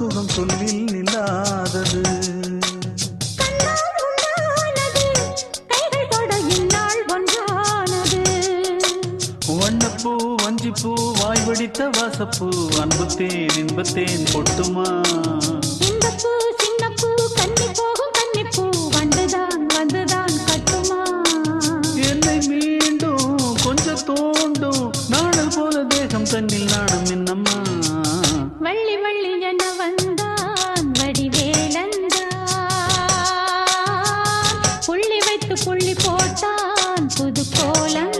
சுகம் சொல்லில் நில்லாதது. வண்ணப்பூ வஞ்சிப்பூ வாய் வடித்த வாசப்பூ அன்புத்தேன் இன்பத்தேன் பொட்டுமா. இந்த பூ சின்ன பூ கன்னி போகும் கன்னிப்பூ வந்துதான் வந்துதான் கட்டுமா. என்னை மீண்டும் கொஞ்சம் தோண்டும் நாடல் போல தேகம் தன்னில் நாணம் என்னம்மா. வள்ளி வள்ளி என வந்தான் வடிவேலந்தான் புள்ளி வைத்து புள்ளி போட்டான் புது கோலம்.